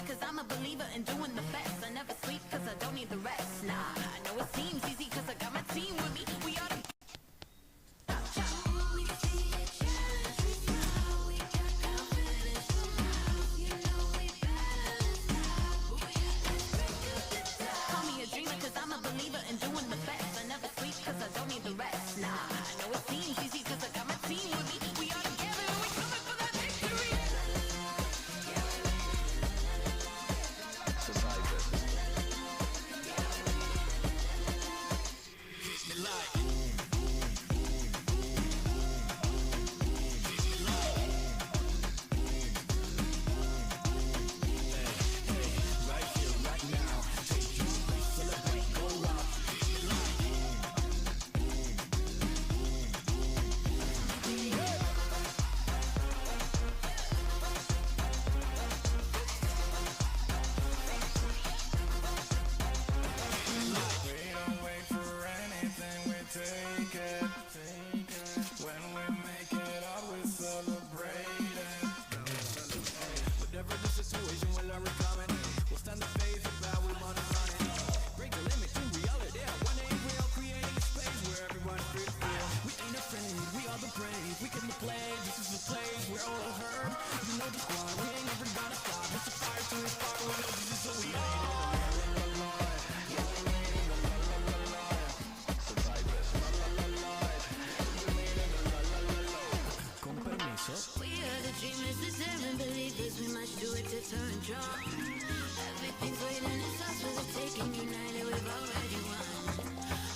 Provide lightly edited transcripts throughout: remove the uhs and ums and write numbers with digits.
cause I'm a believer in doing the best. I never sleep cause I don't need the rest. Nah, I know it seems easy cause I got my team with me. We are the call me a dreamer cause I'm a believer in doing the best. I never sleep cause I don't need the rest. Nah, I know it seems easy cause I got my team with me. We are together and we coming for that victory. We are the dreamers, the seven believers. We must do it to turn drunk. Everything's waiting, it's us for the taking. United, we've already won.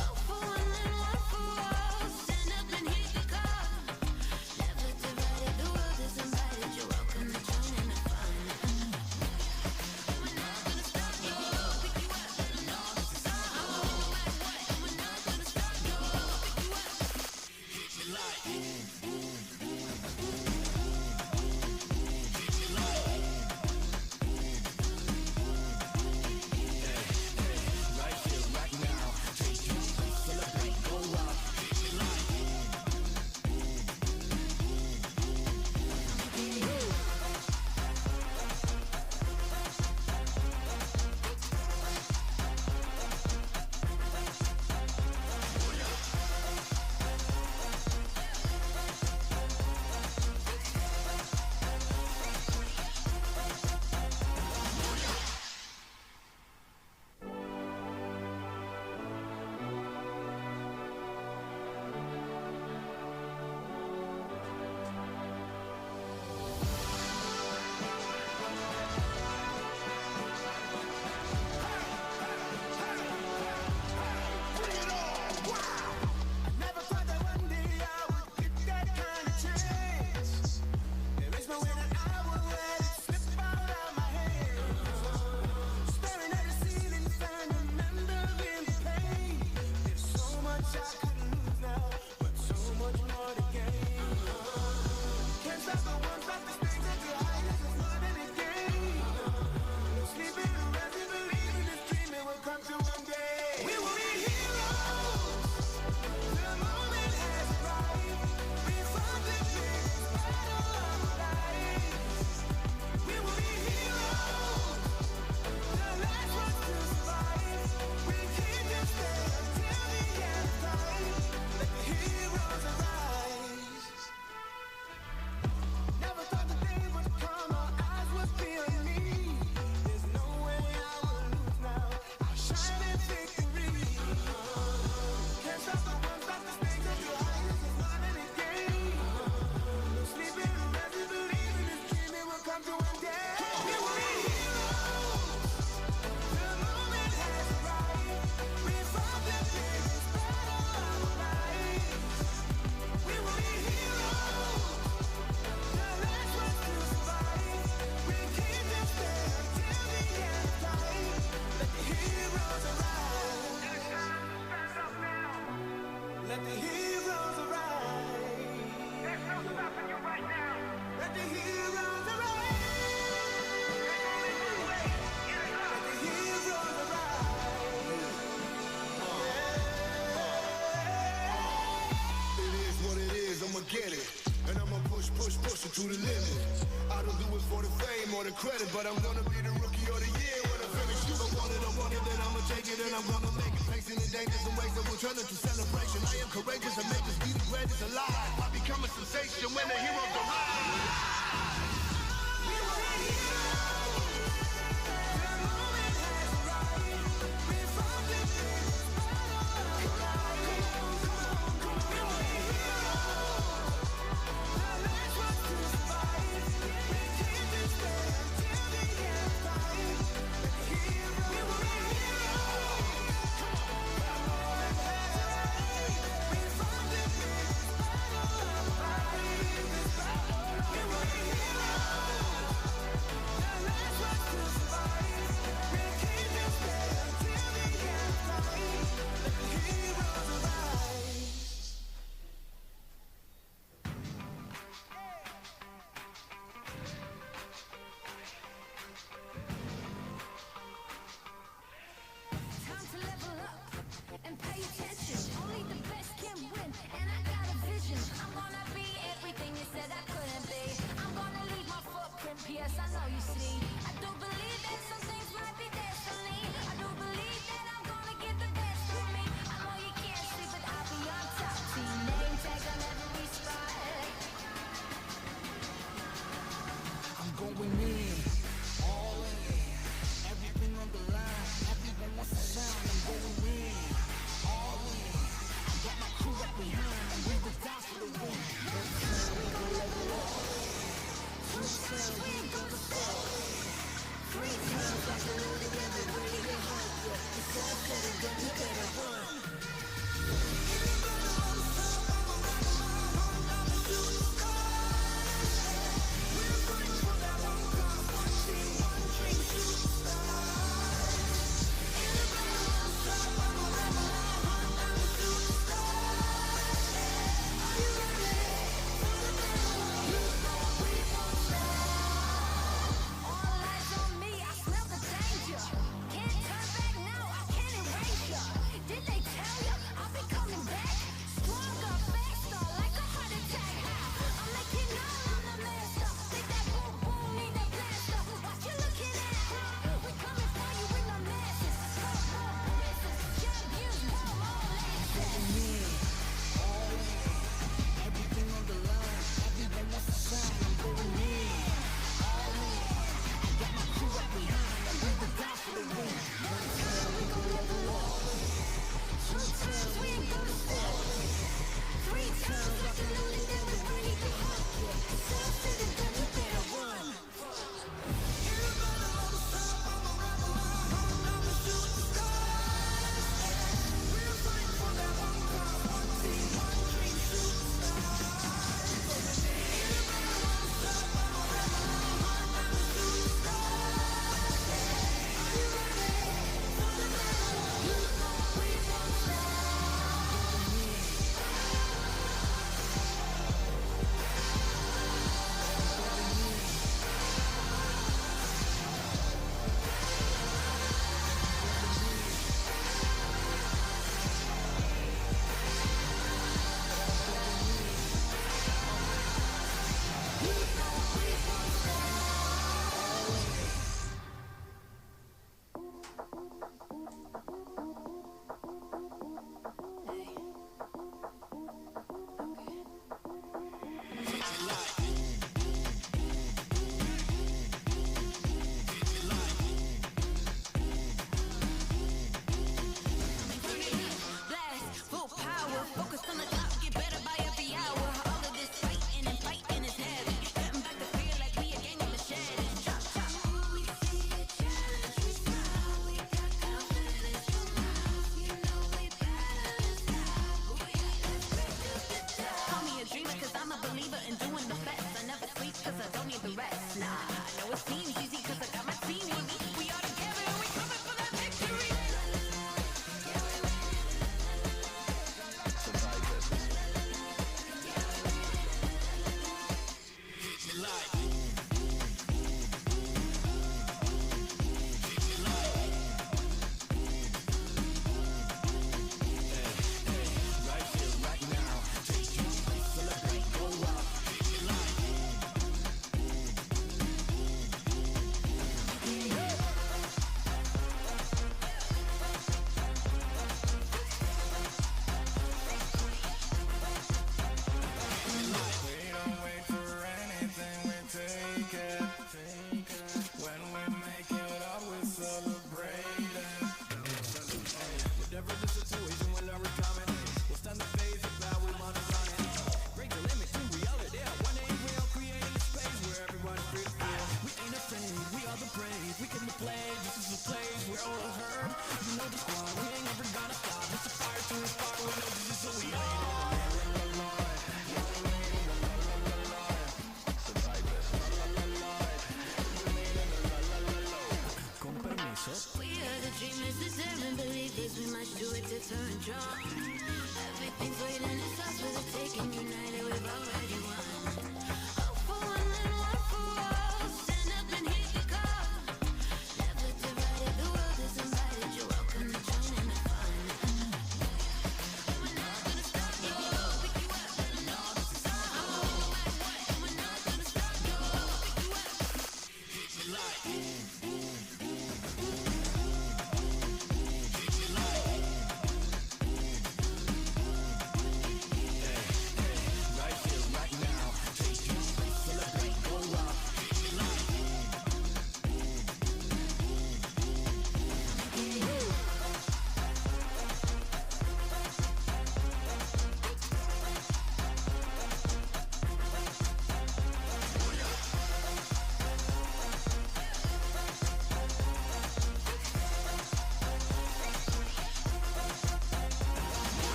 All for one and one for all. Stand up and hit the call. Never divided, the world is invited. You're welcome to join in the fun. And we're not gonna stop, no. Pick you up, let them know this is our home. No matter what, and we're not gonna stop, no. Pick you up, hit me like boom, boom. Get it, and I'ma push it to the limit. I don't do it for the fame or the credit, but I'm gonna be the rookie of the year when I finish. If I want it, then I'ma take it and I'm gonna make it. Facing the dangers and ways that will turn into celebration. I am courageous and make this be the greatest alive. I become a sensation when the heroes arrive.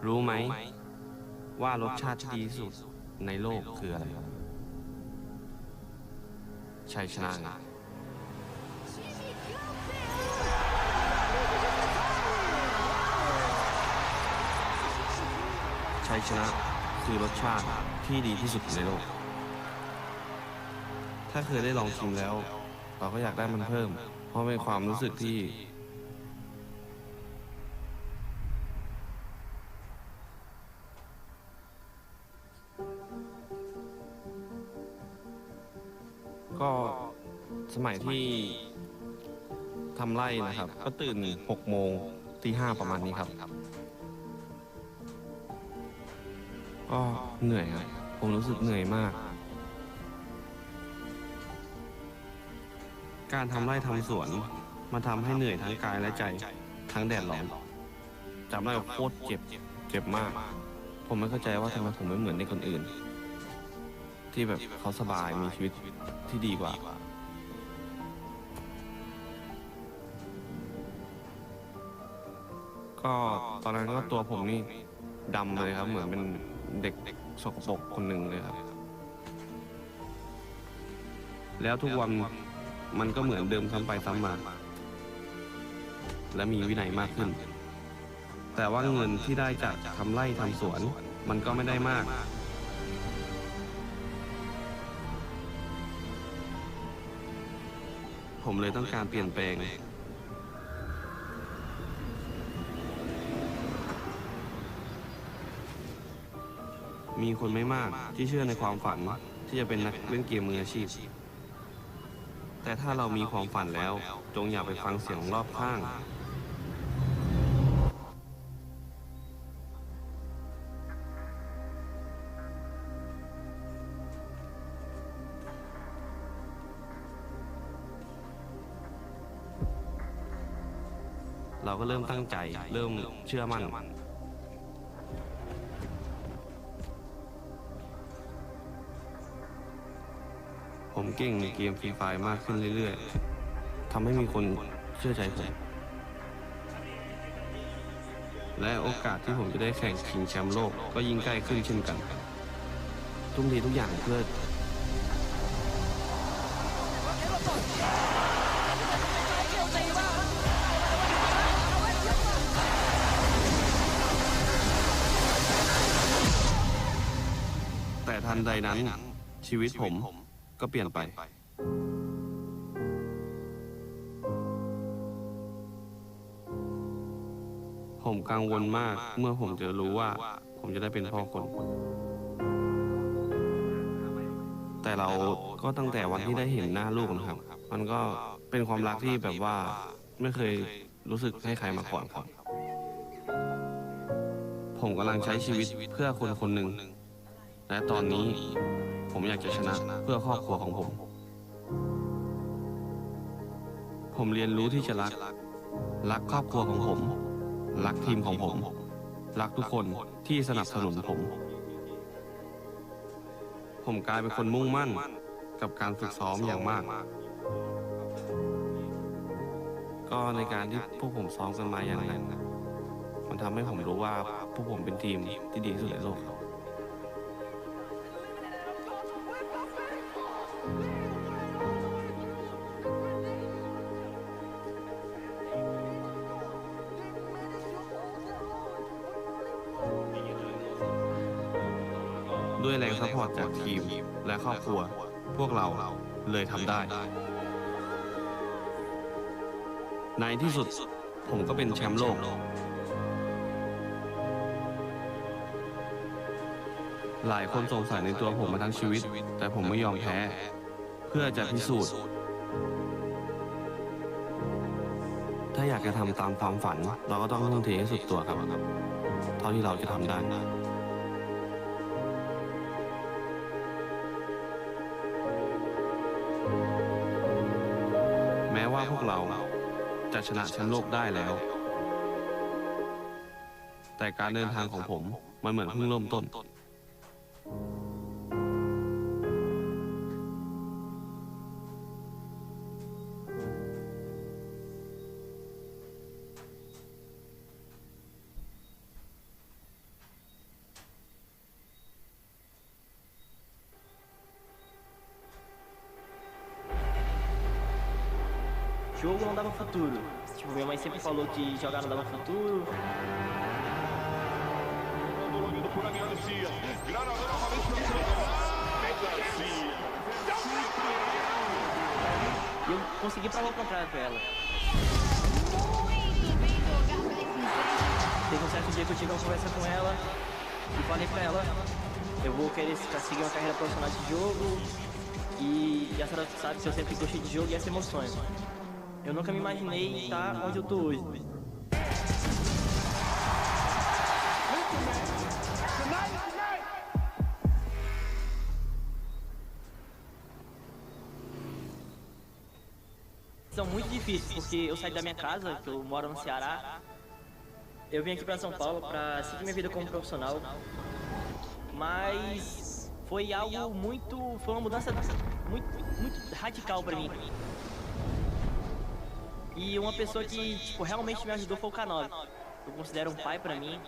รู้ไหมว่ารสชาติที่ดีที่สุดในโลกคืออะไรชัยชนะไงชัยชนะคือรสชาติที่ดีที่สุดในโลกถ้าเคยได้ลองชิมแล้วเราก็อยากได้มันเพิ่มเพราะเป็นความรู้สึกที่ก็สมัยที่ทำไร่นะครับก็ตื่น6 โมงตี 5ประมาณนี้ครับก็เหนื่อยครับผมรู้สึกเหนื่อยมากการทำไร่ทำสวนมันทำให้เหนื่อยทั้งกายและใจทั้งแดดร้อนจำได้ว่าโคตรเจ็บมากผมไม่เข้าใจว่าทำไมผมไม่เหมือนในคนอื่นที่แบบเขาสบายมีชีวิตที่ดีกว่าก็ตอนนั้นก็ตัวผมนี่ดำเลยครับเหมือนเป็นเด็กสกปรกคนหนึ่งเลยครับแล้วทุกวันมันก็เหมือนเดิมซ้ำไปซ้ำมาและมีวินัยมากขึ้นแต่ว่าเงินที่ได้จากทำไร่ทำสวนมันก็ไม่ได้มากผมเลยต้องการเปลี่ยนแปลงมีคนไม่มากที่เชื่อในความฝันที่จะเป็นนักเล่นเกมมืออาชีพแต่ถ้าเรามีความฝันแล้วจงอย่าไปฟังเสียงรอบข้างเราก็เริ่มตั้งใจเริ่มเชื่อมั่นผมเก่งในเกมฟรีไฟร์มากขึ้นเรื่อยๆทำให้มีคนเชื่อใจผมและโอกาสที่ผมจะได้แข่งชิงแชมป์โลกก็ยิ่งใกล้ขึ้นเช่นกันทุ่มเททุกอย่างเพื่อแต่ทันใดนั้นชีวิตผมก็เปลี่ยนไปผมกังวลมากเมื่อผมจะรู้ว่าผมจะได้เป็นพ่อคนแต่เราก็ตั้งแต่วันที่ได้เห็นหน้าลูกนะครับมันก็เป็นความรักที่แบบว่าไม่เคยรู้สึกให้ใครมาก่อนครับผมกำลังใช้ชีวิตเพื่อคนคนหนึ่งและตอนนี้ผมอยากจะชนะเพื่อครอบครัวของผมเรียนรู้ที่จะรักครอบครัวของผมรักทีมของผมรักทุกคนที่สนับสนุนผมกลายเป็นคนมุ่งมั่นกับการฝึกซ้อมอย่างมากก็ในการที่พวกผมซ้อมกันมาอย่างนั้นมันทำให้ผมรู้ว่าพวกผมเป็นทีมที่ดีที่สุดในโลกครับด้วยแรงซัพพอร์ตจากทีมและครอบครัวพวกเราเลยทำได้ในที่สุดผมก็เป็นแชมป์โลกหลายคนสงสัยในตัวผมมาทั้งชีวิตแต่ผมไม่ยอมแพ้เพื่อจะพิสูจน์ถ้าอยากจะทำตามความฝันเราก็ต้องทุ่มเทให้สุดตัวครับเท่าที่เราจะทำได้แม้ว่าพวกเราจะชนะแชมป์โลกได้แล้วแต่การเดินทางของผมมันเหมือนเพิ่งเริ่มต้น jogo não dava futuro. Tipo, minha mãe sempre falou que jogar não dava futuro. E eu consegui provar o contrário pra ela. Teve um certo dia que eu tive uma conversa com ela e falei pra ela, eu vou querer seguir uma carreira profissional de jogo e a senhora sabe que eu sempre gostei de jogo e essa é meu sonho. Eu nunca me imaginei estar onde eu tô hoje. São muito difíceis, porque eu saí da minha casa, que eu moro no Ceará, eu vim aqui pra São Paulo pra seguir minha vida como profissional, mas foi algo muito, foi uma mudança muito radical pra mim. E uma pessoa que, tipo, realmente me ajudou foi o K9. Eu considero um pai pra mim,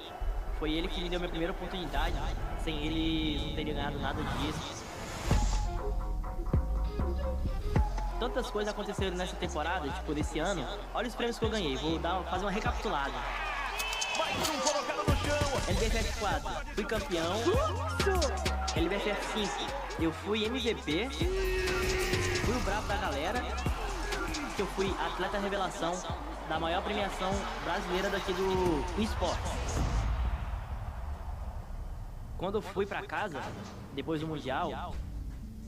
foi ele que me deu minha primeira oportunidade, sem ele não teria ganhado nada disso. Tantas coisas aconteceram nessa temporada, tipo, desse ano. Olha os prêmios que eu ganhei, vou fazer uma recapitulada. LBFF 4, fui campeão. LBFF 5, eu fui MVP. Fui o bravo da galera. Que eu fui atleta revelação da maior premiação brasileira daqui do esporte. Quando eu fui pra casa, depois do Mundial,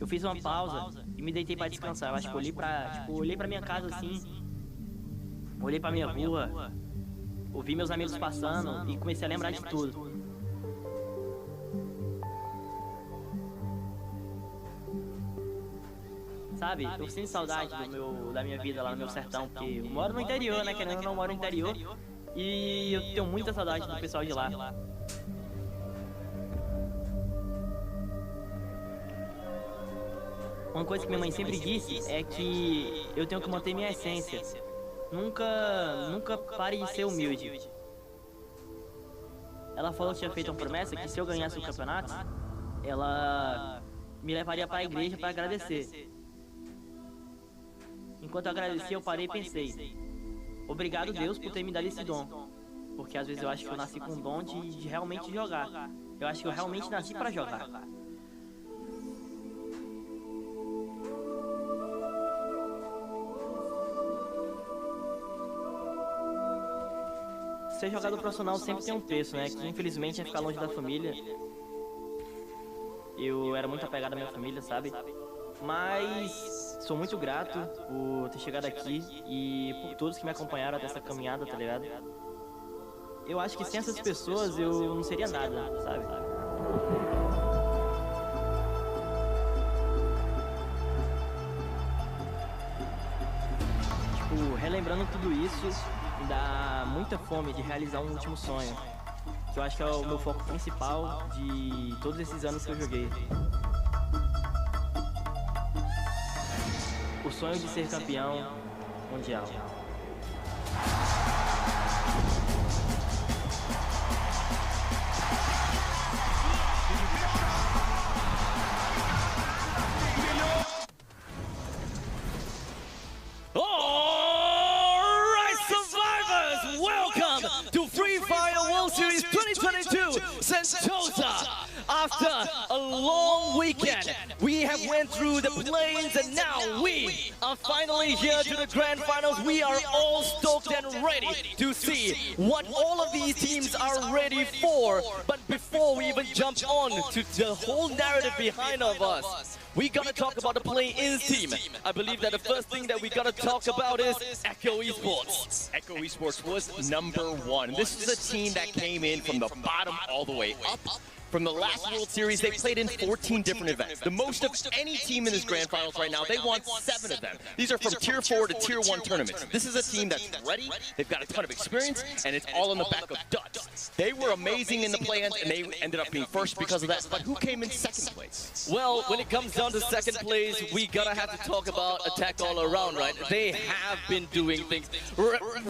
eu fiz uma pausa e me deitei pra descansar. Eu acho que eu olhei pra minha casa assim, olhei pra minha rua, ouvi meus amigos passando e comecei a lembrar de tudo. Sabe, eu sinto saudade da minha vida lá no meu sertão, porque eu moro no interior, né, querendo ou não, moro no interior, e eu tenho muita saudade do pessoal de lá. Uma coisa que minha mãe sempre disse é que eu tenho que manter minha essência. Nunca pare de ser humilde. Ela falou que tinha feito uma promessa que se eu ganhasse o campeonato, ela me levaria para a igreja para agradecer. Enquanto eu agradeci, eu parei e pensei, obrigado Deus por ter me dado esse dom. Porque às vezes eu acho que eu nasci com o dom de realmente jogar. Eu acho que eu realmente nasci para jogar. Ser jogador profissional sempre tem um preço, né? Que infelizmente é ficar longe da família. Eu era muito apegado à minha família, sabe? Mas sou muito grato por ter chegado aqui e por todos que me acompanharam até essa caminhada, tá ligado? Eu acho que sem essas pessoas eu não seria nada, sabe? Tipo, relembrando tudo isso, me dá muita fome de realizar um último sonho, que eu acho que é o meu foco principal de todos esses anos que eu joguei. O sonho de ser campeão mundial. Alright, survivors, welcome to Free Fire World Series 2022 Sentosa. After a long weekend, we have went through the plains and now we are finally here to the grand finals. We are all stoked and ready to see what all of these teams are ready for. But before we even jump on to the whole narrative behind of us, we gotta talk about the play-ins team. I believe that the first thing that we gotta talk about is Echo Esports. Echo Esports was #1. This is a team that came in from the bottom all the way up. From the last World Series, they played in 14 different events. The most of any team in this Grand Finals right now. They won 7 of them. These are from Tier 4 to Tier 1 tournaments. This is a team that's ready, they've got a ton of experience, and it's all on the back of duds. They were amazing in the play-ins, and they ended up being first because of that. But who came in second place? Well, when it comes down to second place, we gotta have to talk about Attack All Around, right? They have been doing things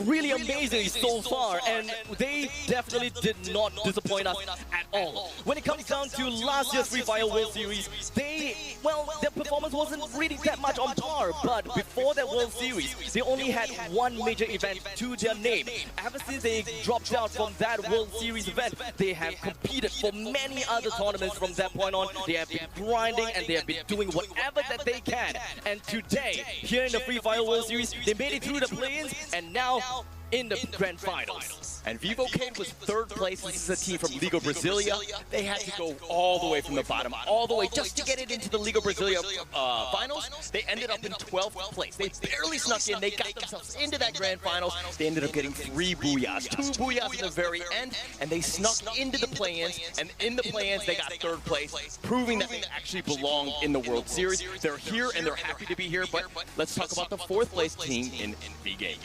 really amazingly so far, and they definitely did not disappoint us at all. When it comes down to last year's Free Fire World Series, they well, their performance wasn't really that much on par, but before that World Series, they only had one major event to their name. Ever since they dropped out from that World Series event, they have competed for many other tournaments from that point on. They have been grinding and they have been doing whatever that they can. And today, here in the Free Fire World Series, they made it through the play-ins and now in the Grand Finals. And Vivo Cade was third place. This is a team from Liga Brasilia. They had to go all the way from the bottom, all the way just to get it into the Liga Brasilia finals. They ended up in 12th place. They barely snuck in. They got themselves into that Grand Finals. They ended up getting 3 booyahs, 2 booyahs in the very end, and they snuck into the play-ins. And in the play-ins, they got third place, proving that they actually belong in the World Series. They're here and they're happy to be here, but let's talk about the 4th place team in V-Game.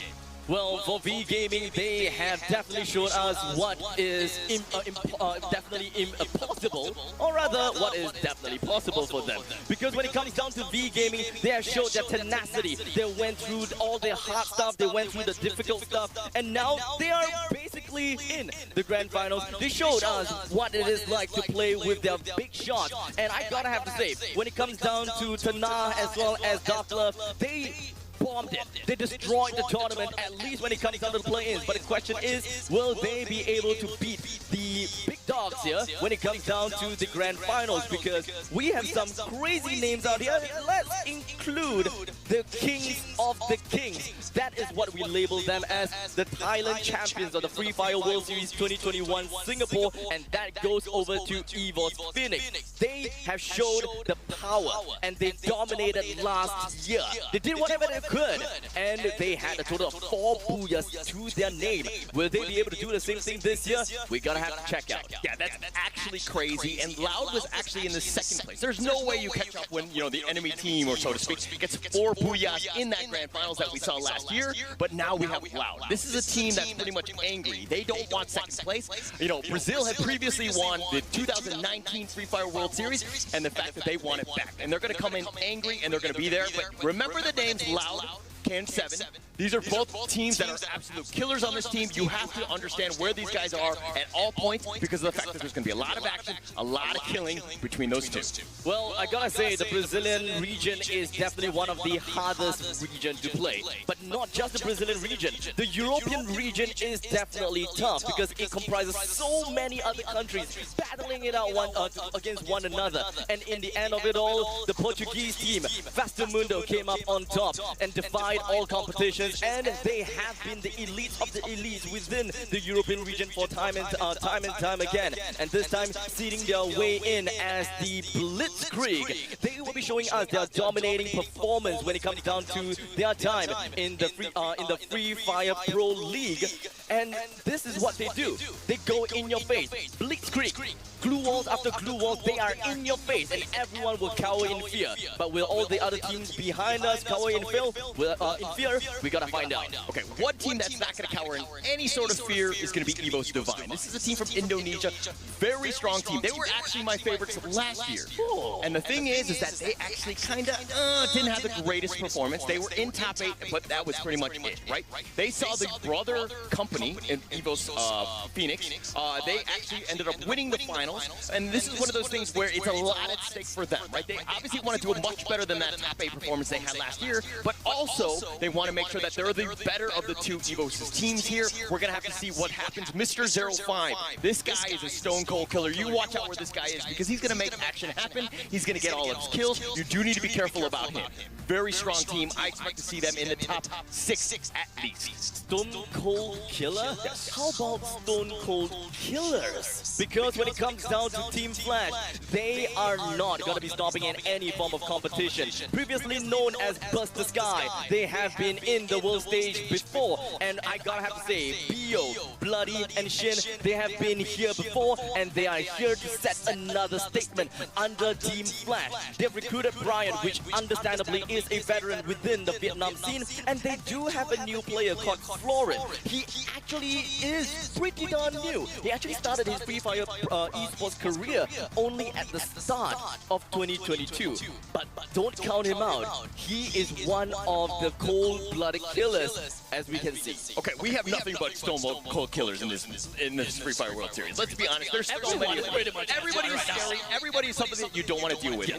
Well, for V Gaming, they have definitely shown us what is definitely impossible, or rather, what is definitely possible for them. Because when it comes down to V Gaming, they have showed their tenacity. They went through all their hard stuff, they went through the difficult stuff, and now they are basically in the Grand Finals. They showed us what it is like to play with their big shots. And I gotta have to say, when it comes down to Tana as well as Dark Love, they bombed it. They destroyed the tournament, at least when it comes down to the play-ins. But the question is, will they be able to beat the big dogs here when it comes down to the Grand Finals? Because we have some crazy names out here. Let's include the Kings of the Kings. That is what we label them as, the Thailand champions of the Free Fire World Series 2021 Singapore, and that goes over to EVOS Phoenix. They have showed the power, and they dominated last year. They did whatever they could, and they had a total of 4 booyahs to their name. Will they be able to do the same thing this year? We gotta have to check out. Yeah, that's actually crazy, and Loud was actually in the 2nd place. There's no way you catch up when, the enemy team, or so to speak, gets 4 booyahs in that Grand Finals that we saw last year, but now we have Loud. This is a team that's pretty much angry. They don't want 2nd place. Brazil had previously won the 2019 Free Fire World Series, and the fact that they want it back. And they're gonna come in angry, and they're gonna be there, but remember the names Loud, Can7. These are both teams that are absolute killers on this team. You have to understand where these guys are at all points because of the fact that there's going to be a lot of action, a lot of killing between those two. Well, I gotta say, the Brazilian region is definitely one of the hardest regions to play. But not just the Brazilian region. The European region is definitely tough because it comprises so many other countries battling it out against one another. And in the end of it all, the Portuguese team, Vastamundo, came up on top and defied all competitions, and they have been the elites of the elites within the European region for time and time again. And this time, seeding their way in as the Blitzkrieg. They will be showing us their dominating performance when it comes down to their time in the Free Fire Pro League. And this is what they do. They go in your face. Blitzkrieg. Glue walls after glue walls, they are in your face, and everyone will cower in fear. But will all the other teams behind us cower in fear? We gotta find out. Okay, one team that's not gonna cower in any sort of fear is gonna be EVOS Divine. This is a team from Indonesia, very strong team. They were actually my favorites last year. And the thing is that they actually kinda didn't have the greatest performance. They were in top 8, but that was pretty much it, right? They saw the brother company in EVOS Phoenix. They actually ended up winning the finals. And this is one of those things where it's a lot at stake for them, right? They obviously want to do much better than that top 8 performance they had last year, but also they want to make sure that they're the better of the two EVOS teams here. We're going to have to see what happens. Mr. 05, this guy is a stone cold killer. You watch out where this guy is because he's going to make action happen. He's going to get all of his kills. You do need to be careful about him. Very strong team. I expect to see them in the top 6 at least. Stone Cold Killer? Yes. How about Stone Cold Killers? Because when it comes down to Team Flash, they are not going to be stopping in any form of competition. Previously known as Bust the Sky, they have been in the world stage before, and I gotta have to say, Bio, Bloody, and Shin, they have been here before, and they are here to set another statement under Team Flash. They've recruited Brian, which understandably is a veteran within the Vietnam scene, and they do have a new player called Florin. He actually is pretty darn new. He actually started his Free Fire esports career only at the start of 2022. But don't count him out. He is one of the cold-blooded killers, as we can see. Okay, we have nothing but stone cold killers in this Free Fire World Series. Let's be honest. There's so many. Everybody is scary. Everybody is something that you don't want to deal with.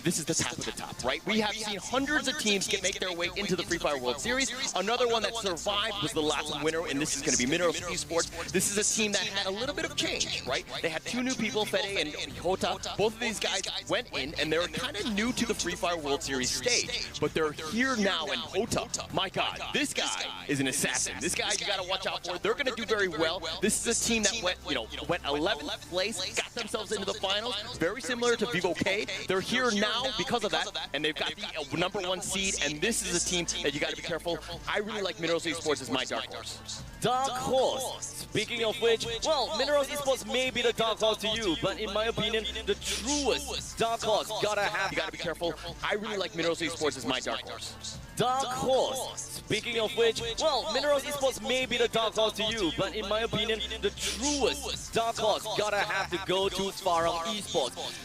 This is the top of the top, right? We have seen hundreds of teams make their way into the Free Fire World Series. Another one that survived was the last winner, and this is going to be Mineros Esports. This is a team that had a little bit of change, right? They had two new people, Fede and Hota. Both of these guys went in, and they're kind of new to the Free Fire World Series stage. But they're here now, and Hota, my God, this guy is an assassin. This guy you got to watch out for. They're going to do very well. This is a team that went 11th place, got themselves into the finals. Very similar to Vivo K. They're here now because of that, and they've got the #1 seed, and this is a team that you got to be careful. I really like Mineros Esports as my dark horse. Dark horse. Speaking of which, well, Mineros Esports may be the dark horse to you, but in my opinion, the truest dark horse you gotta be careful. I really like Mineros Esports as my dark horse. Dark horse. Speaking of which, well, Mineros Esports may be the dark horse to you, but in my opinion, the truest dark horse gotta have to go to Farang Esports.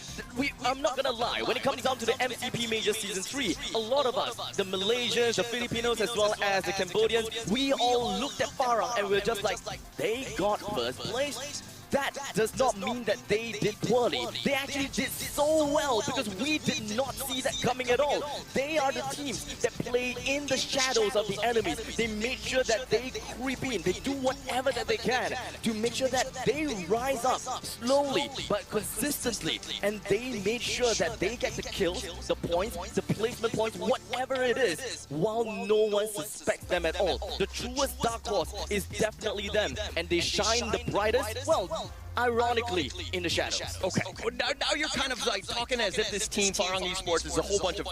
I'm not gonna lie, when it comes down to the MCP Major Season 3, a lot of us, the Malaysians, the Filipinos, as well as the Cambodians, we all looked at Farang and we're just like, they got first place. That does not mean that they did poorly. They actually did so well because we did not see that coming at all. They are the teams that play in the shadows of the enemies. They make sure that they creep in. They do whatever that they can to make sure that they rise up slowly but consistently. And they made sure that they get the kills, the points, the placement points, whatever it is, while no one suspects them at all. The truest dark horse is definitely them. And they shine the brightest, well, ironically, in the shadows. Okay, now you're kind of like talking as if this team, Farang Esports, is a whole bunch of,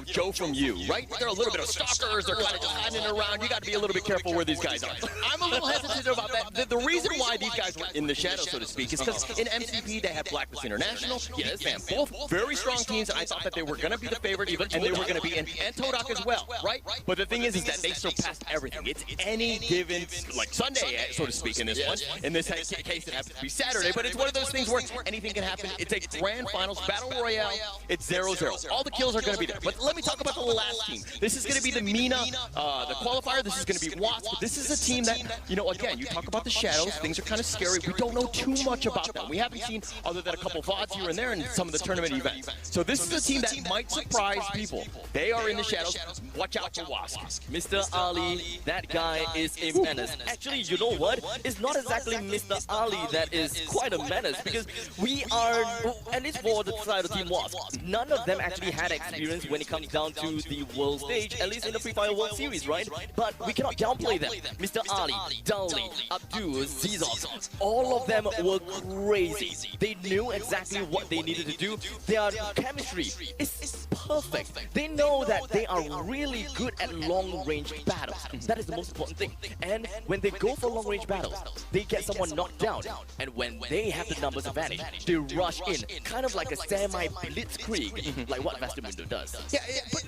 Joe from you, right? They're a little bit of stalkers, they're kind of just hiding around. You got to be a little bit careful where these guys are. I'm a little hesitant about that. The reason why these guys were in the shadows, so to speak, is because in MCP they had Blacklist International, yes, man, both very strong teams, and I thought that they were going to be the favorite, and they were going to be, and Todak as well, right? But the thing is that they surpassed everything. It's any given, like Sunday, so to speak, in this one. In this case, it happens to be Saturday, but it's one of those things where anything can happen. It's a grand finals, battle royale, it's 0-0. All the kills are going to be there. But let me talk about the last team. This is going to be the Mina, the qualifier. This is going to be Watts. But this is a team that, again, you talk about the shadows. Things are kind of scary. We don't know too much about them. We haven't seen other than a couple VODs here and there in some of the tournament events. So this is a team that might surprise people. They are in the shadows. Watch out for Wasps. Mr. Ali, that guy is a menace. Actually, you know what? It's not exactly Mr. Ali that is quite a menace, because we are, at least for the side of Team Wasp, none of them actually had experience when it comes down to the world stage, at least in the Free Fire World Series, right? But we cannot downplay them. Mr. Ali, Dali, Abdul, Zizok, all of them were crazy. They knew exactly what they needed to do. Their chemistry is perfect. They know that they are really good at long-range battles. That is the most important thing. And when they go for long-range battles, they get someone knocked down. And when they have the numbers advantage, they rush in, kind of like a semi-blitzkrieg, like what Vastamundo does. Yeah, but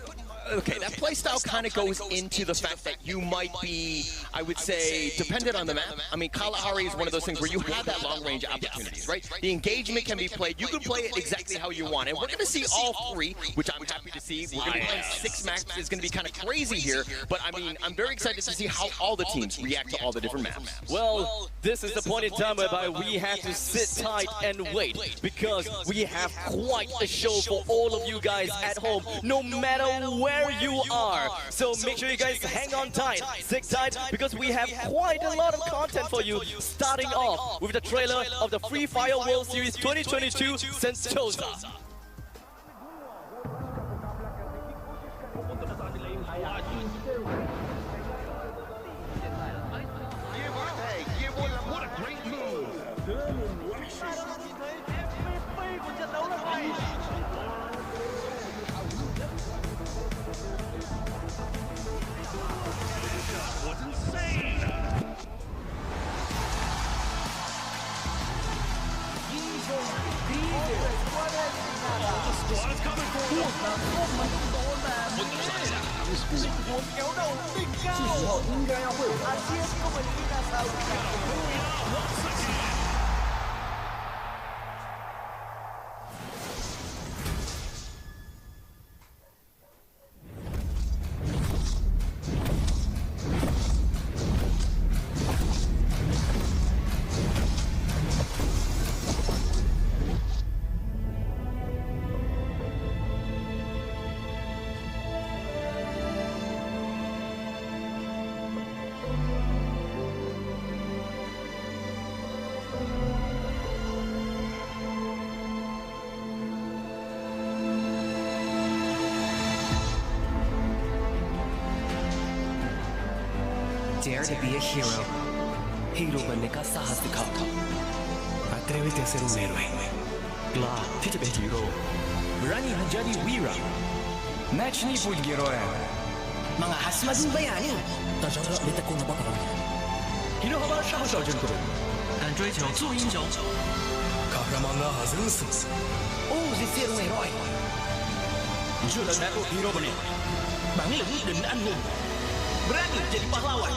okay, that playstyle kind of goes into the fact that you might be, I would say, dependent on the map. I mean, Kalahari is one of those things where you have that long-range opportunities, right? The engagement can be played. You can play it exactly how you want. And we're going to see all three, which I'm happy to see. We're going to be playing 6 maps. It's going to be kind of crazy here. But, I mean, I'm very excited to see how all the teams react to all the different maps. Well, this is the point in time whereby we have to sit tight and wait, because we have quite a show for all of you guys at home, no matter where you are. So make sure you guys hang on tight, sit tight, because we have quite a lot of content for you, starting off with the trailer of the Free Fire World Series 2022 Sentosa. What a great move! Was insane! The squad is coming for you! 是时候应该要为我们 Dare to be a hero. Hero बनने का साहस दिखाओ. Atrévete a ser un héroe. กล้าที่จะเป็นฮีโร่ Berani menjadi wira. Начни путь героя. Mga hasmadong bayani. 大家的你的功能不同。Hero上手真多。敢追求做英雄。Kahramanlığa hazır mısınız? Ouse ser um herói. Chưa lần nào hero bane. Bản lĩnh định anh hùng. Berani jadi pahlawan.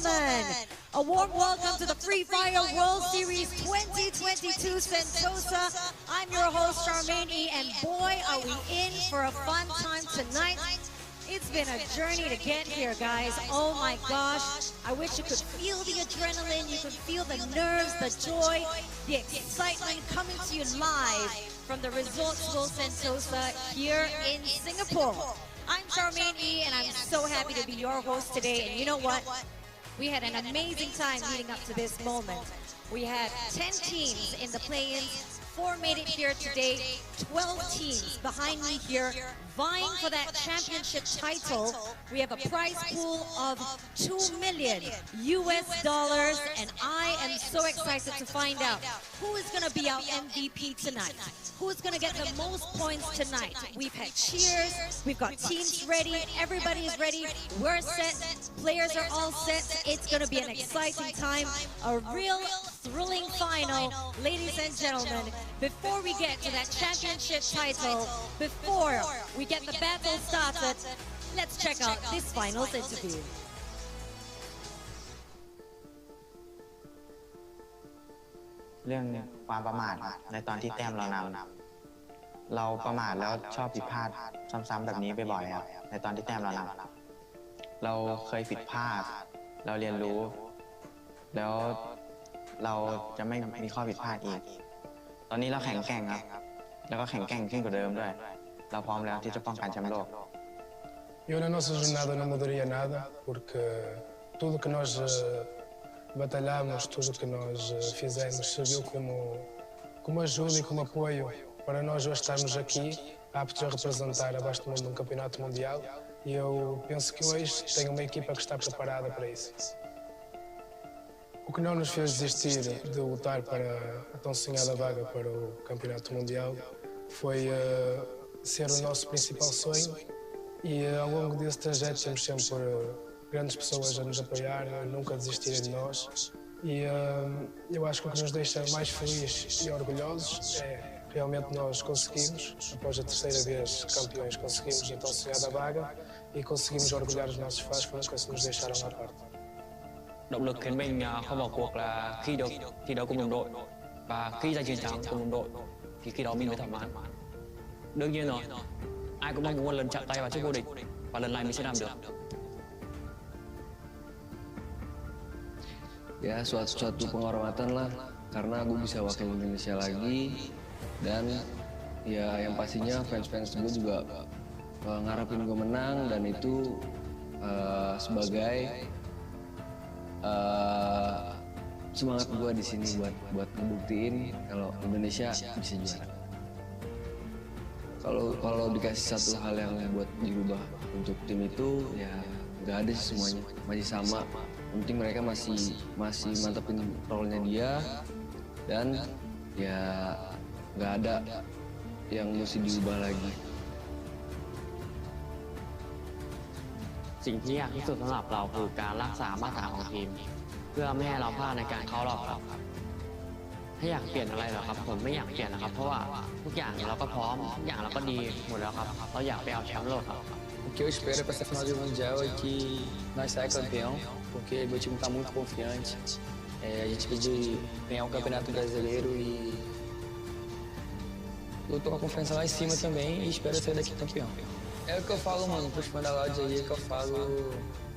gentlemen, a warm welcome to the Free Fire World Series 2022 Sentosa. I'm your host, Charmaine, and boy, are we in for a fun time tonight. It's been a journey to get here, guys. Oh my gosh. I wish you could feel the adrenaline, you could feel the nerves, the joy, the excitement coming to you live from the Resorts World Sentosa here in Singapore. I'm Charmaine E, and I'm so happy to be your host today. And you know what? We had an amazing time leading up to this moment. We had 10 teams in the play-ins, 4 made it here today, 12 teams behind me here vying for that championship title. We have a prize pool of $2 million, and I am so excited to find out who is going to be our MVP tonight. Who's going to get the most points tonight? We've had cheers, we've got teams ready, everybody is ready, we're set, players are all set. It's going to be an exciting time, a real thrilling final, ladies and gentlemen. Before we get to that championship title, before we get the battle started, let's check out this finals interview.เรื่องความประมาทในตอนที่แต้มเรานำเราประมาทแล้วชอบผิดพลาดซ้ำๆแบบนี้บ่อยๆครับในตอนที่แต้มเรานำเราเคยผิดพลาดเราเรียนรู้แล้วเราจะไม่มีข้อผิดพลาดอีกตอนนี้เราแข็งแกร่งครับแล้วก็แข็งแกร่งขึ้นกว่าเดิมด้วยเราพร้อมแล้วที่จะป้องกันแชมป์โลก Eu na nossa jornada não mudaria nada porque tudo que nós batalhamos, tudo que nós fizemos serviu como ajuda e como apoio para nós hoje estarmos aqui aptos a representar abaixo do mundo num campeonato mundial e eu penso que hoje tenho uma equipa que está preparada para isso. O que não nos fez desistir de lutar para a tão sonhada vaga para o campeonato mundial foi ser o nosso principal sonho e ao longo desse trajeto temos sempre grandes pessoas a nos apoiar, a nunca desistirem de nós e eu acho que o que nos deixa mais felizes e orgulhosos é realmente nós conseguimos, após a terceira vez campeões, conseguimos a tão sonhada vaga e conseguimos orgulhar os nossos fãs que nunca nos deixaram à parte. Động lực khiến mình không bỏ cuộc là khi được thi đấu cùng đồng đội và khi giành chiến thắng cùng đồng đội thì khi đó mình mới thỏa mãn. Đương nhiên rồi, ai cũng mong muốn một lần chạm tay vào chức vô địch và lần này mình sẽ làm được. Ya suatu penghormatan lah karena gue bisa wakil Indonesia lagi dan ya yang pastinya fans-fans gue juga ngarepin gue menang dan itu sebagai semangat gue di sini buat ngebuktiin kalau Indonesia bisa juara. Kalau dikasih satu hal yang buat dirubah untuk tim itu ya nggak ada sih semuanya masih sama. Yang penting mereka masih mantepin role-nya dia dan ya nggak ada yang mesti diubah lagi. สิ่งที่ยากที่สุดสำหรับเราคือการรักษามาตรฐานของทีมเพื่อไม่ให้เราพลาดในการเข้ารอบครับถ้าอยากเปลี่ยนอะไรเหรอครับผมไม่อยากเปลี่ยนนะครับเพราะว่าทุกอย่างเราก็พร้อมทุกอย่างเราก็ดีหมดแล้วครับเราอยากไปเอาแชมป์โลกครับ O que eu espero para essa final de mundial é que nós saímos campeão, porque meu time está muito confiante. A gente pediu ganhar o campeonato brasileiro e eu tô com a confiança lá em cima também e espero sair daqui campeão. É o que eu falo, mano, pros fãs da Loud aí, que eu falo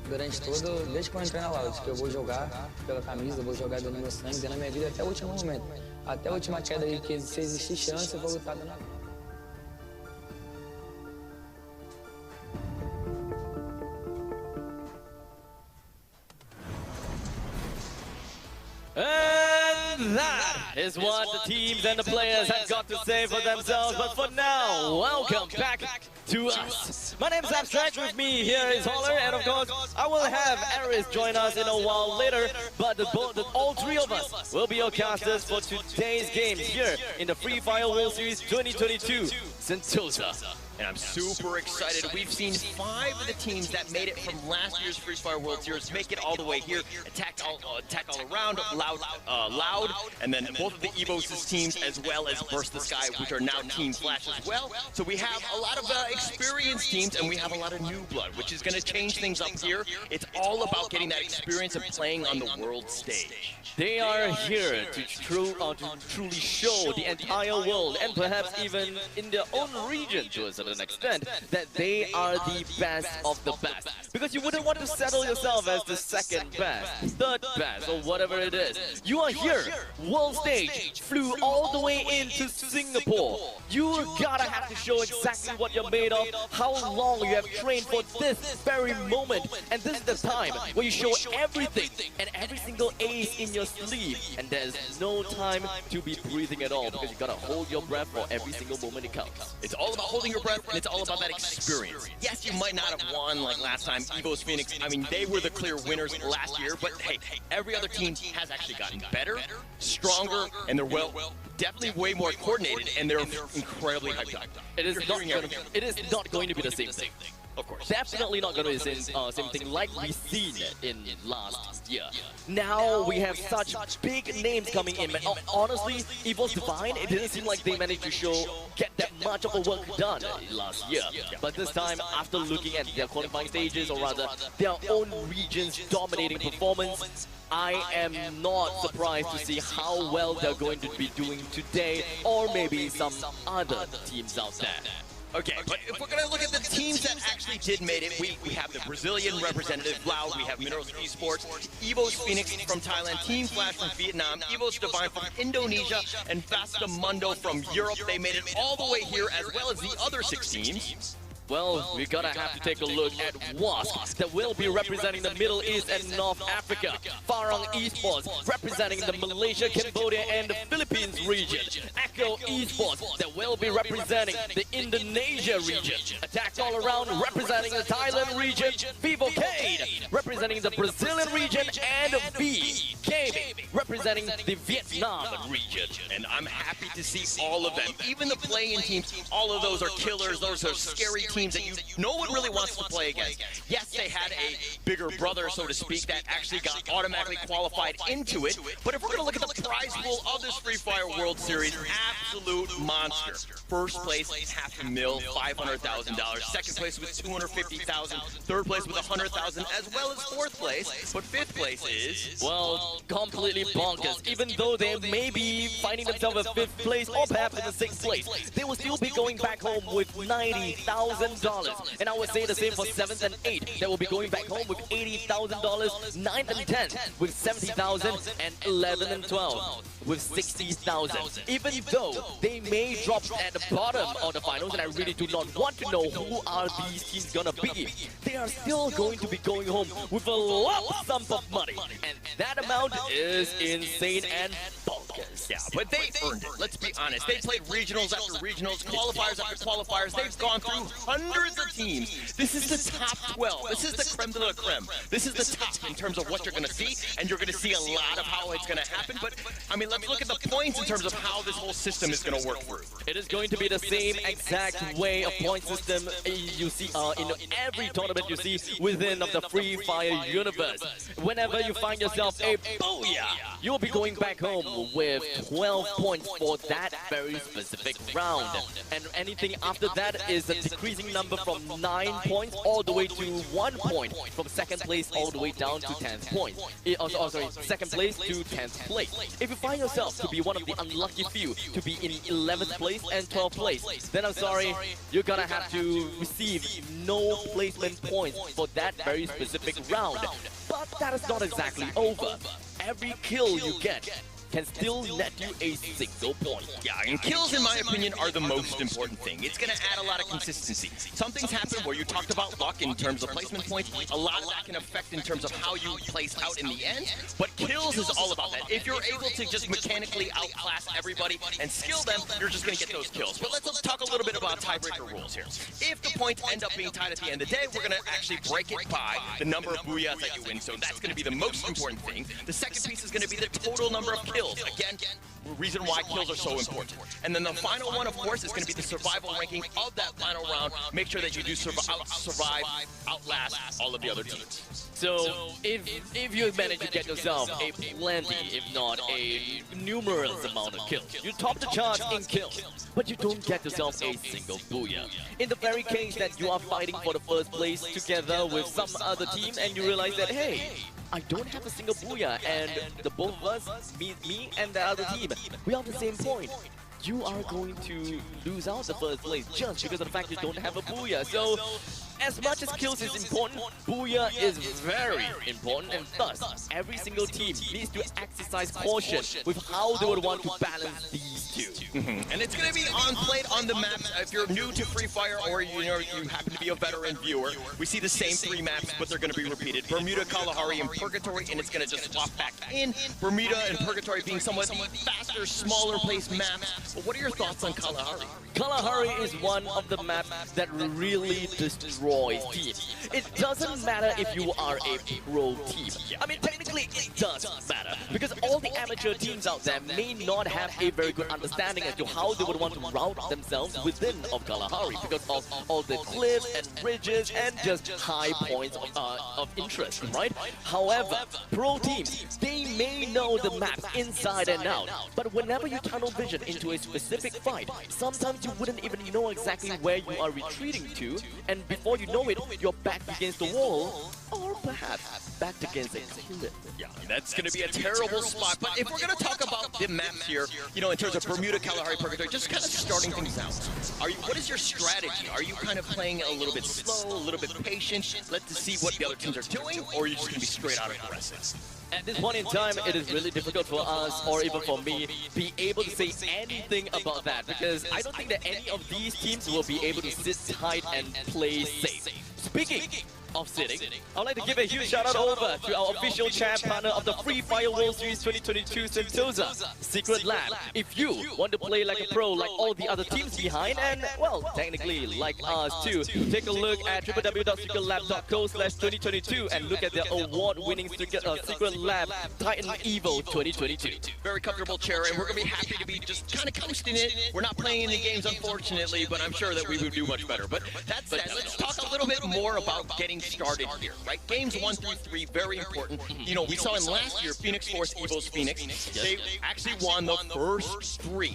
durante todo, desde quando eu entrei na Loud, que eu vou jogar pela camisa, vou jogar dando meu sangue, dando a minha vida até o último momento. Até a última queda aí, que se existir chance, eu vou lutar dando a vida. And that is what the teams and the players have got to say for themselves. But for now, welcome back to us. My name is Abstract, with me here is Holler, and of course, I will have Aris join us in a while later. But all three of us will be your casters for today's games here in the Free Fire World Series 2022 Sentosa. And I'm super excited. We've seen 5 of the teams that made it from last year's Free Fire World Series make it all the way here. Attack all around, loud, and then both of the Evos' teams as well as Burst the Sky, which are now Team Flash as well. So we have a lot of experienced teams, and we have a lot of new blood, which is going to change things up here. It's all about getting that experience of playing on the world stage. They are here to truly show the entire world, and perhaps even in their own region to a certain extent, that they are the best of the best. Because you wouldn't want to settle yourself as the second best, third best, or whatever it is. You are here, world stage, flew all the way into Singapore. You gotta have to show exactly what you're made of, how long you have trained for this very moment. And this is the time where you show everything and every single ace in your sleeve. And there's no time to be breathing at all, because you gotta hold your breath for every single moment it counts. It's all about holding your breath, and it's all about that experience. Yes, you might not have won like last time. Evos Phoenix, I mean, they were the clear winners last year, but hey, every other team has actually gotten better, stronger, and they're definitely way more coordinated, and they're incredibly hyped up. It is not going to be the same thing. Of course. Definitely not going to be the same thing like we've seen in last year. Now we have such big names coming in. And honestly, Evil's Divine, it didn't seem like they managed to get that much of a work done last year. But this time, after looking at their qualifying stages, or rather their own region's dominating performance, I am not surprised to see how well they're going to be doing today, or maybe some other teams out there. Okay, but if we're going to look at the teams that actually did made it, we have the Brazilian representative, Loud, we have Minerals Esports, Evos Phoenix from Thailand, Team Flash from Vietnam, Evos Divine from Indonesia, and Fastamundo from Europe. They made it all the way here, as well as the other 6 teams. Well, we're gonna have to take a look at WASP, that will be representing the Middle East and North Africa. Farang Esports, representing the Malaysia, Cambodia, and the Philippines region. Echo Esports, that will be representing the Indonesia region. Attack All Around, representing the Thailand region. Vivocade, representing the Brazilian region. And V Gaming, representing the Vietnam region. And I'm happy to see all of them. Even the play-in teams, all of those are killers. Those are scary teams that no one really wants to play against. Yes, they had a bigger brother, so to speak, that actually got automatically qualified into it. But if we're going to look at the prize pool of this Free Fire World Series, absolute monster. First place, $500,000, $500,000. Second place with $250,000. Third place with $100,000, as well as fourth place. But fifth place is, well, completely bonkers. Even though they may be finding themselves in 5th place or perhaps in the 6th place, they will still be going back home with $90,000. And I would say the same for 7th and 8th. They will be going back home with $80,000, 9th and 10th with $70,000, and 11th and 12th with $60,000. Even though they may drop at the bottom of the finals, and I really do not want to know who are these teams gonna be, they are still going to be going home with a lump sum of money. And that amount is insane and bonkers. Yeah, but they earned it. Let's be honest. They played regionals after regionals, qualifiers after qualifiers. They've gone through hundreds of teams. This is the top 12. This is the creme de la creme. This is the top in terms of what you're going to see, and you're going to see a lot of how it's going to happen. But, I mean, let's look at the points in terms of how this whole system is going to work through. It is going to be the same exact way of point system you see in every tournament you see within of the Free Fire universe. Whenever you find yourself a booyah, you'll be going back home with 12 points for that very specific round. And anything after that is a decreasing number from 9 points all the way to 1 point, from 2nd place all the way down to 10th point. Sorry, 2nd place to 10th place. If you find yourself to be one of the unlucky few to be in 11th place and 12th place, then I'm sorry, you're gonna have to receive no placement points for that very specific round. But that is not exactly over. Every kill you get can still net you a single point. Yeah, and kills, in my opinion, are the most important thing. It's going to add a lot of consistency. Some things happen where you talked about luck in terms of placement points. A lot of that can affect in terms of how you place out in the end. But kills is all about that. If you're able to just mechanically outclass everybody and skill them, you're just going to get those kills. But let's talk a little bit about tiebreaker rules here. If the points end up being tied at the end of the day, we're going to actually break it by the number of booyahs that you win. So that's going to be the most important thing. The second piece is going to be the total number of kills. kills. Again, the reason why kills are so important. And then the final one, of course, is going to be the survival ranking of that final round. Make sure that you do survive, outlast all of the other teams. So, if you manage to get yourself a plenty, if not a numerous amount of kills, you top the charts in kills, but you don't get yourself a single booyah. In the very case that you are fighting for the first place together with some other team and you realize that, hey, I don't have a single booyah, and the both of us, me and the other team, we are on the same point. You are going to lose out the first place just because of the fact you don't have a booyah. So, as much as kills is important, booyah is very important, and thus, every single team needs to exercise caution with how they would want to balance these two. And it's going to be played on the maps. If you're new to Free Fire or you happen to be a veteran viewer, we see the same 3 maps, but they're going to be repeated. Bermuda, Kalahari, and Purgatory, and it's going to just swap back in. Bermuda and Purgatory being somewhat faster, smaller place maps. But what are your thoughts on Kalahari? Kalahari is one of the maps that really destroys teams. It doesn't matter if you are a pro team. I mean, technically it does matter, because all the amateur teams out there may not have a very good understanding as to how they would want to route themselves within of Kalahari because of all the cliffs and bridges and just high points of interest, right? However, pro teams, they may know the map inside and out, but whenever you tunnel vision into a specific fight, sometimes you wouldn't even know exactly where you are retreating to, and before you know it, you're back against the wall, or perhaps back against a cliff. Yeah, that's going to be a terrible spot. But if we're going to talk about the maps here, you know, in terms of Bermuda, Kalahari, Purgatory, just kind of starting things out. What is your strategy? Are you kind of playing a little bit slow, a little bit patient, let to see what the other teams are doing, or are you just going to be straight out aggressive? At this point in time, it is really difficult for us, or even for me, be able to say anything about that, because I don't think that any of these teams will be able to sit tight and play safe. Speaking of sitting, I'd like to give a huge shout out over to our official champ partner of the Free Fire World Series 2022, Sentosa, Secret Lab. If you want to play like a pro like all the other teams behind, and well, technically like us too, take a look at www.secretlab.co/2022 and look at their award-winning Secret Lab Titan Evo 2022. Very comfortable chair, and we're going to be happy to be just kind of coasting it. We're not playing any games, unfortunately, but I'm sure that we would do much better. But that said, let's talk a little bit more about getting started here, right? Games 1 through 3, very important. You know, we saw in last year, Phoenix Force, Evo's Phoenix, they actually won the first 3.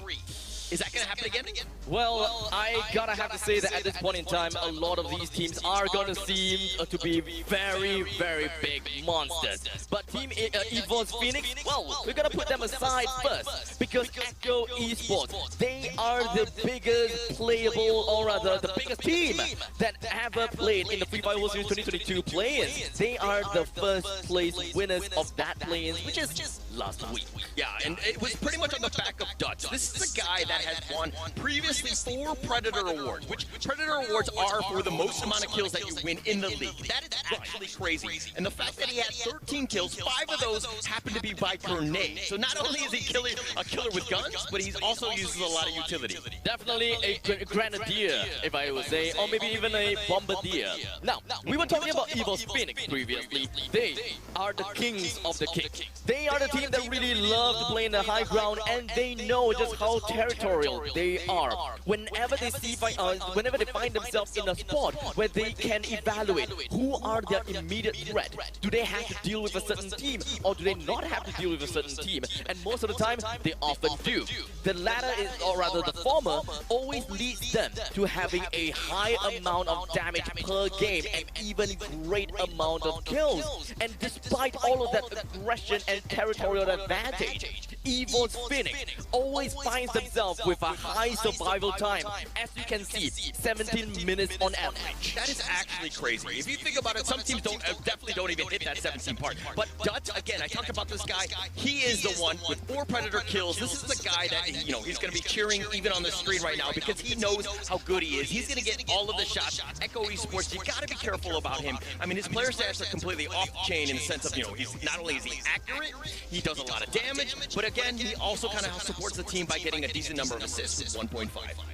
Is that going to happen again? Well, I gotta have to say that at this point in time, a lot of these teams are gonna seem to be very, very big monsters. But Team Evo's Phoenix, well, we're gonna put them aside first, because Echo Esports, they are the biggest playable, or rather, the biggest team that ever played in the Free Fire World Series 2022 play-ins. They are the first place winners of that play-ins, which is just last week. Yeah, and it was pretty much on the back of Dutch. This is a guy that has won previously 4 Predator Awards, which Predator Awards are for the most amount of kills that you win in the league. That is actually crazy. And the fact that he had 13 kills, 5 of those happen to be by grenade. So not only is he a killer with guns, but he also uses a lot of utility. Definitely a grenadier, if I would say, or maybe even a bombardier. Now, we were talking about Evo's Phoenix previously. They are the kings of the king. They are the team that really love to play in the high ground, and they know just how territorial they are. Whenever they find themselves in a spot where they can evaluate who are their immediate threat. Do they have to deal with a certain team, or do they not have to deal with a certain team? And most of the time, they often do. The latter is, or rather the former, always leads them to having a high amount of damage per game and even great amount of kills. And despite all of that aggression and territorial advantage, Evo's Phoenix always finds themselves with a high survival time. As you can see, 17 minutes on average. That is actually crazy. If you think about it, some teams definitely don't even hit that 17 part. But Dutch, again, I talked about this guy. He is the one with 4 Predator kills. This is the guy that, you know, he's going to be cheering even on the screen right now because he knows how good he is. He's going to get all of the shots. Echo Esports, you got to be careful about him. I mean, his player stats are completely off the chain in the sense of, you know, he's not only is he accurate, he does a lot of damage, but again, he also kind of supports the team by getting a decent number of assists with 1.5.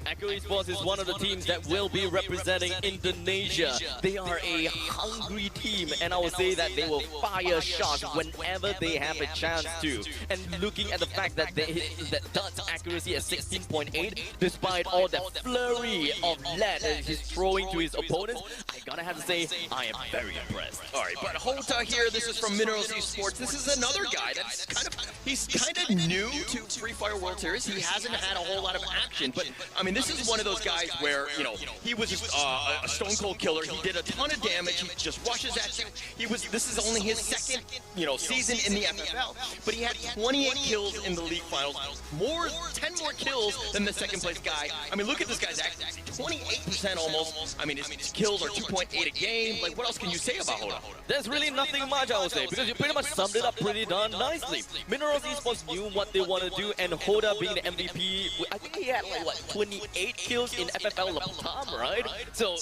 Echo Esports is one of the teams that will be representing Indonesia. They are a hungry team, and I will say that they will fire shots whenever they have a chance to. And looking at the fact that they hit that Dut's accuracy at 16.8, despite all that flurry of lead that he's throwing to his opponents, I gotta have to say, I am very impressed. All right, but Hota here, this is from Minerals Esports. This is another guy that's he's kind of new to Free Fire World Series. He hasn't had a whole lot of action, but I mean, this is one of those guys where, you know, he was just a stone cold killer. He did a ton of damage. He just rushes at you. This is only his second, you know, season in the FFL, but he had 28 kills in the league finals, 10 more kills than the second place guy. I mean, look at this guy's accuracy, 28% almost. I mean, his kills are 2.8 a game. Like, what else can you say about Hota? There's really nothing much, I would say, because you pretty much summed it up pretty darn nicely. Minerals Esports knew what they want to do, and Hota being the MVP, I think he had like, what, 28 kills in FFL Latam, right? So,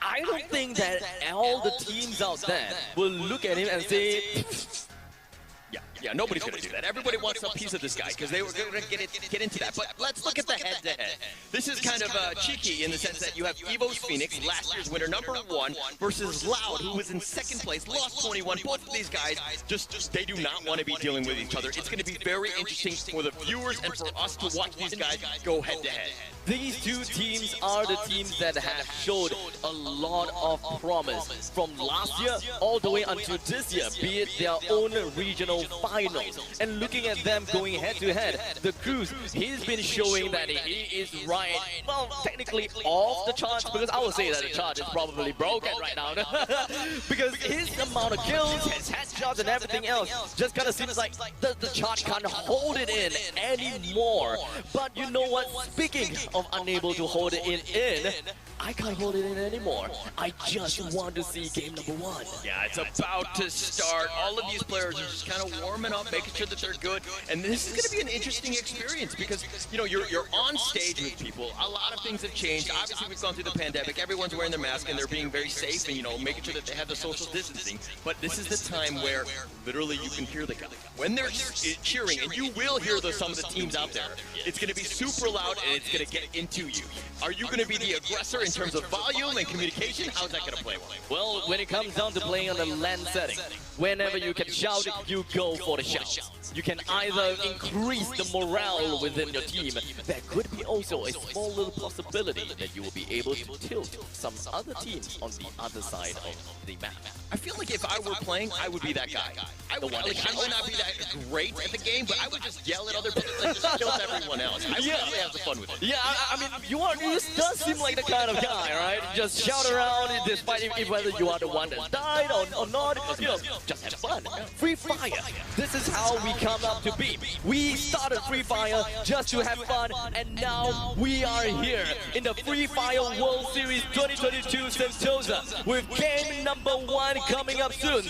I don't think that all the teams out there will look at him and say, Yeah, nobody's going to do that. Everybody wants a piece of this guy because they were going to get into that. But let's look at the head-to-head. This is kind of cheeky in the sense that you have Evo's Phoenix, last year's winner, #1, versus Loud, who was in second place, lost 21. Both of these guys, they do not want to be dealing with each other. It's going to be very interesting for the viewers and for us to watch these guys go head-to-head. These two teams are the teams that have showed a lot of promise from last year all the way until this year, be it their own regional finals. And looking at them going head-to-head, the Cruz, he's been showing that he is right, well, technically off the charts, because I would say that the chart is probably broken right now. Because his amount of kills, his headshots and everything else just kind of seems like the chart can't hold it in anymore. But you know what? Speaking of unable to hold it in, I can't hold it in anymore. I just want to see game #1. Yeah, it's about to start. All of these players are just kind of warming up, making sure that they're good. And this is going to be an interesting experience because, you know, you're on stage with people. A lot of things have changed. Obviously, we've gone through the pandemic. Everyone's wearing their mask and they're being very safe and, you know, making sure that they have the social distancing. But this is the time where literally you can hear the guy. When they're cheering, and you will hear some of the teams out there, it's going to be super loud and it's going to get into you. Are you going to be the aggressor in terms of volume and communication? How's that going to play? Well, when it comes down to playing on the LAN setting, whenever you can shout, you go for the shout. You can either increase the morale within your team. There could be also a small little possibility that you will be able to tilt some other teams on the other side of the map. I feel like if I were playing, I would be that guy. I would not be that great at the game, but I would just yell at other people and just kill everyone else. I would really have some fun with it. Yeah, I mean, you does seem like the kind of guy, right? Just shout around, despite if whether you are the one that died or not, you know, just have fun. Free Fire. This is how we come up to be. We started Free Fire just to have fun, and now we are here in the Free Fire World Series 2022 Sentosa with game #1 coming up soon.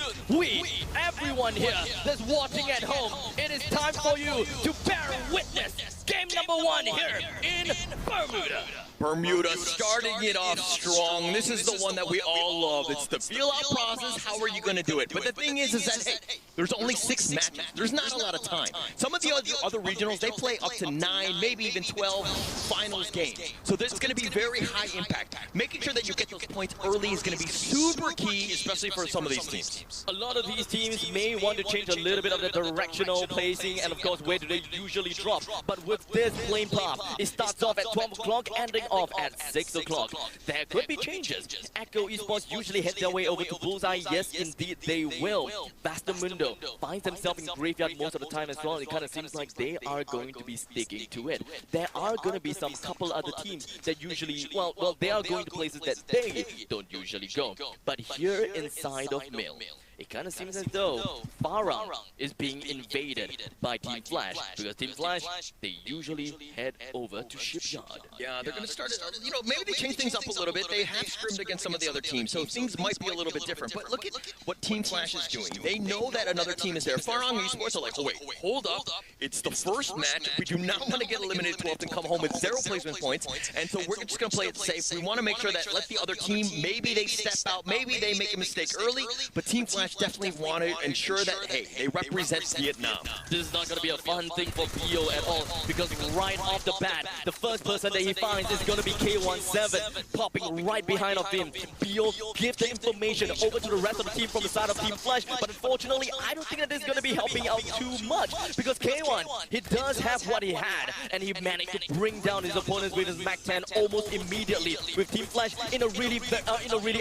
Everyone here that's watching at home, it is time for you to bear witness. Game #1 here in Bermuda. Bermuda starting it off strong. This is the one that we all love. It's the feel-out process. How are you going to do it? But the thing is that, hey, there's only 6 matches. There's not a lot of time. Some of the other regionals, they play up to 9, maybe even 12 finals games. So there's going to be very high impact. Making sure that you get those points early is going to be super key, especially for some of these teams. A lot of these teams may want to change a little bit of the directional placing, and of course, where do they usually drop? But with this flame pop, it starts off at 12 o'clock, ending off at 6 o'clock. There could be changes. Echo Esports usually head their way over to Bullseye. Yes, indeed, they will. Vastamundo finds himself in Graveyard most of the time as well. It kind of seems like they are going to be sticking to it. There are going to be some couple other teams that usually, well, they are going to places that they don't usually go. But here inside of Mill, it kind of seems as though Farang is being invaded by Team Flash, because Team Flash, they usually head over to Shipyard. Yeah, they're going to start it, you know, maybe they change things up a little bit. They have scrimmed against some of the other teams, so things might be a little bit different. But look at what Team Flash is doing. They know that another team is there. Farang Esports are like, oh wait, hold up. It's the first match. We do not want to get eliminated too often, come home with 0 placement points, and so we're just going to play it safe. We want to make sure that let the other team, maybe they step out, maybe they make a mistake early, but Team Flash Flash definitely want to ensure that, hey, they represent Vietnam. This is not going to be a fun thing for Pio at all, because right off the bat, the first person that he finds is going to be K17, popping right behind of him. Pio gives the information over to the rest of the team from the side of Team Flash, but unfortunately, I don't think that this is going to be helping out too much, because K1, he does have what he had, and he managed to bring down his opponents with his Mac 10 almost immediately, with Team Flash in a really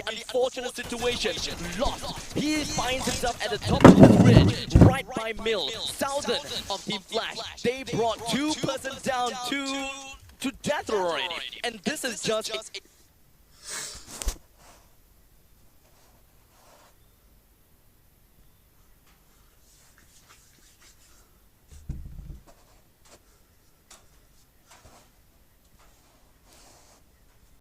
unfortunate situation. Lost. He finds himself at the top of the ridge, right by Mill, southern of Team Flash. They brought 2 persons down to death already, and this is just